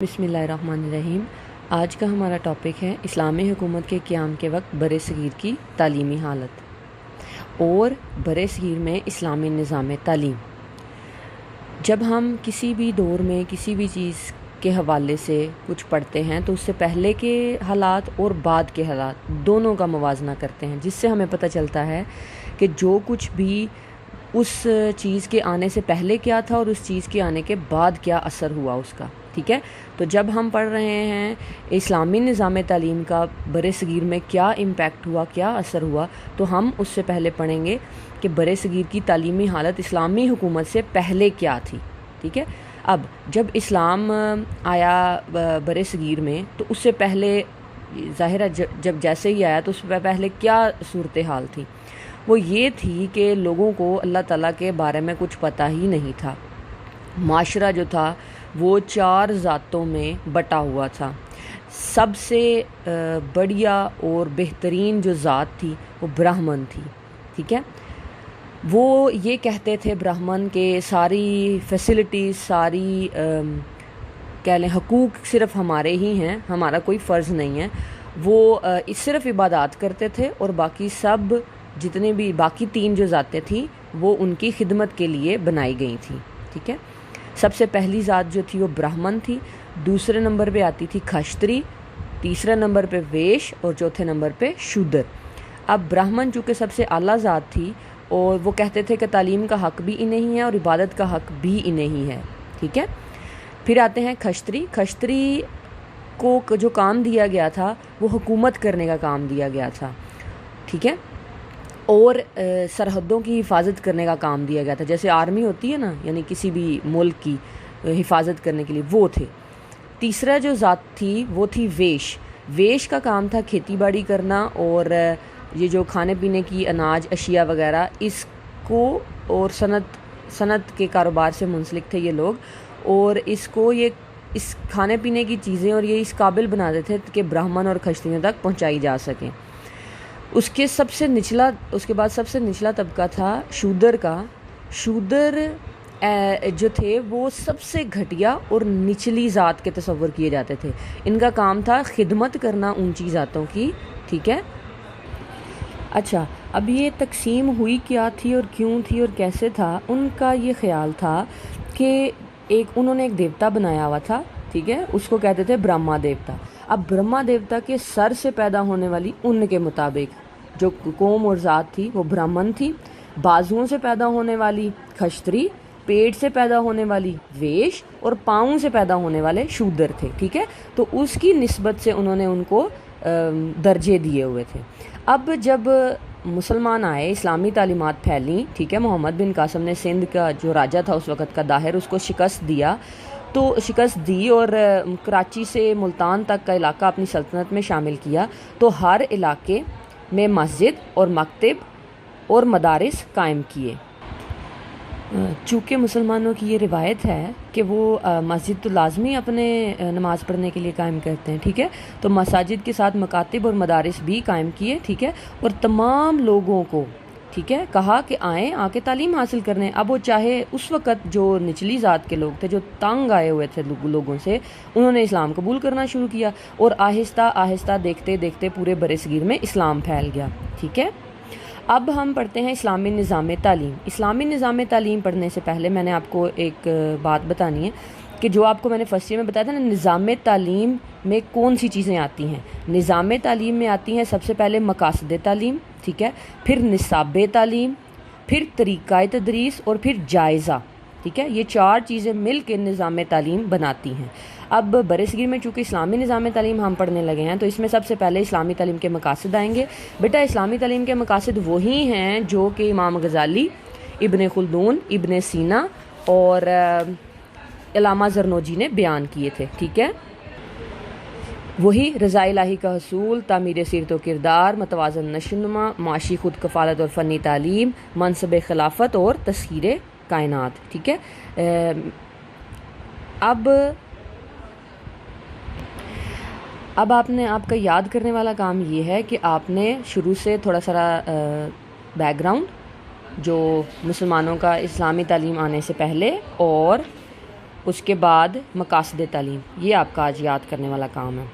بسم اللہ الرحمن الرحیم۔ آج کا ہمارا ٹاپک ہے اسلامی حکومت کے قیام کے وقت بر صغیر کی تعلیمی حالت اور بر صغیر میں اسلامی نظام تعلیم۔ جب ہم کسی بھی دور میں کسی بھی چیز کے حوالے سے کچھ پڑھتے ہیں تو اس سے پہلے کے حالات اور بعد کے حالات دونوں کا موازنہ کرتے ہیں، جس سے ہمیں پتہ چلتا ہے کہ جو کچھ بھی اس چیز کے آنے سے پہلے کیا تھا اور اس چیز کے آنے کے بعد کیا اثر ہوا اس کا، ٹھیک ہے۔ تو جب ہم پڑھ رہے ہیں اسلامی نظام تعلیم کا بر صغیر میں کیا امپیکٹ ہوا، کیا اثر ہوا، تو ہم اس سے پہلے پڑھیں گے کہ بر صغیر کی تعلیمی حالت اسلامی حکومت سے پہلے کیا تھی، ٹھیک ہے۔ اب جب اسلام آیا بر صغیر میں تو اس سے پہلے ظاہر ہے جب جیسے ہی آیا تو اس سے پہلے کیا صورتحال تھی؟ وہ یہ تھی کہ لوگوں کو اللہ تعالیٰ کے بارے میں کچھ پتہ ہی نہیں تھا۔ معاشرہ جو تھا وہ 4 ذاتوں میں بٹا ہوا تھا۔ سب سے بڑھیا اور بہترین جو ذات تھی وہ برہمن تھی، ٹھیک ہے۔ وہ یہ کہتے تھے برہمن کہ ساری فیسلٹیز، ساری کہہ لیں حقوق صرف ہمارے ہی ہیں، ہمارا کوئی فرض نہیں ہے۔ وہ صرف عبادات کرتے تھے اور باقی سب جتنے بھی باقی 3 جو ذاتیں تھیں وہ ان کی خدمت کے لیے بنائی گئی تھیں، ٹھیک ہے۔ سب سے پہلی ذات جو تھی وہ برہمن تھی، دوسرے نمبر پہ آتی تھی کھشتری، تیسرے نمبر پہ ویش اور چوتھے نمبر پہ شودر۔ اب برہمن چونکہ سب سے اعلیٰ ذات تھی اور وہ کہتے تھے کہ تعلیم کا حق بھی انہیں ہی ہے اور عبادت کا حق بھی انہیں ہی ہے، ٹھیک ہے۔ پھر آتے ہیں کھشتری۔ کھشتری کو جو کام دیا گیا تھا وہ حکومت کرنے کا کام دیا گیا تھا، ٹھیک ہے، اور سرحدوں کی حفاظت کرنے کا کام دیا گیا تھا، جیسے آرمی ہوتی ہے نا، یعنی کسی بھی ملک کی حفاظت کرنے کے لیے وہ تھے۔ تیسرا جو ذات تھی وہ تھی ویش۔ ویش کا کام تھا کھیتی باڑی کرنا اور یہ جو کھانے پینے کی اناج اشیاء وغیرہ اس کو، اور صنعت کے کاروبار سے منسلک تھے یہ لوگ، اور اس کو یہ اس کھانے پینے کی چیزیں اور یہ اس قابل بناتے تھے کہ برہمن اور کھشتریوں تک پہنچائی جا سکیں۔ اس کے بعد سب سے نچلا طبقہ تھا شودر کا۔ شودر جو تھے وہ سب سے گھٹیا اور نچلی ذات کے تصور کیے جاتے تھے۔ ان کا کام تھا خدمت کرنا اونچی ذاتوں کی، ٹھیک ہے۔ اچھا، اب یہ تقسیم ہوئی کیا تھی اور کیوں تھی اور کیسے تھا؟ ان کا یہ خیال تھا کہ انہوں نے ایک دیوتا بنایا ہوا تھا، ٹھیک ہے، اس کو کہتے تھے برہما دیوتا۔ اب برہما دیوتا کے سر سے پیدا ہونے والی ان کے مطابق جو قوم اور ذات تھی وہ برہمن تھی، بازوؤں سے پیدا ہونے والی کھشتری، پیٹ سے پیدا ہونے والی ویش اور پاؤں سے پیدا ہونے والے شودر تھے، ٹھیک ہے۔ تو اس کی نسبت سے انہوں نے ان کو درجے دیے ہوئے تھے۔ اب جب مسلمان آئے، اسلامی تعلیمات پھیلیں، ٹھیک ہے، محمد بن قاسم نے سندھ کا جو راجہ تھا اس وقت کا داہر، اس کو شکست دی اور کراچی سے ملتان تک کا علاقہ اپنی سلطنت میں شامل کیا، تو ہر علاقے میں مسجد اور مکتب اور مدارس قائم کیے۔ چونکہ مسلمانوں کی یہ روایت ہے کہ وہ مسجد تو لازمی اپنے نماز پڑھنے کے لیے قائم کرتے ہیں، ٹھیک ہے، تو مساجد کے ساتھ مکاتب اور مدارس بھی قائم کیے، ٹھیک ہے، اور تمام لوگوں کو، ٹھیک ہے، کہا کہ آئیں، آ کے تعلیم حاصل کرنے۔ اب وہ چاہے اس وقت جو نچلی ذات کے لوگ تھے، جو تنگ آئے ہوئے تھے لوگوں سے، انہوں نے اسلام قبول کرنا شروع کیا اور آہستہ آہستہ دیکھتے دیکھتے پورے بر صغیر میں اسلام پھیل گیا، ٹھیک ہے۔ اب ہم پڑھتے ہیں اسلامی نظام تعلیم۔ اسلامی نظام تعلیم پڑھنے سے پہلے میں نے آپ کو ایک بات بتانی ہے کہ جو آپ کو میں نے فرسٹ ایئر میں بتایا تھا نا، نظام تعلیم میں کون سی چیزیں آتی ہیں۔ نظام تعلیم میں آتی ہیں سب سے پہلے مقاصد تعلیم، ٹھیک ہے، پھر نصاب تعلیم، پھر طریقہ تدریس اور پھر جائزہ، ٹھیک ہے۔ یہ 4 چیزیں مل کے نظام تعلیم بناتی ہیں۔ اب بر صغیر میں چونکہ اسلامی نظام تعلیم ہم پڑھنے لگے ہیں تو اس میں سب سے پہلے اسلامی تعلیم کے مقاصد آئیں گے۔ بیٹا اسلامی تعلیم کے مقاصد وہی ہیں جو کہ امام غزالی، ابن خلدون، ابن سینا اور علامہ زرنوجی نے بیان کیے تھے، ٹھیک ہے۔ وہی رضا الہی کا حصول، تعمیر سیرت و کردار، متوازن نشوونما، معاشی خود کفالت اور فنی تعلیم، منصب خلافت اور تسخیر کائنات، ٹھیک ہے۔ اب آپ کا یاد کرنے والا کام یہ ہے کہ آپ نے شروع سے تھوڑا سا بیک گراؤنڈ جو مسلمانوں کا اسلامی تعلیم آنے سے پہلے اور اس کے بعد مقاصد تعلیم، یہ آپ کا آج یاد کرنے والا کام ہے۔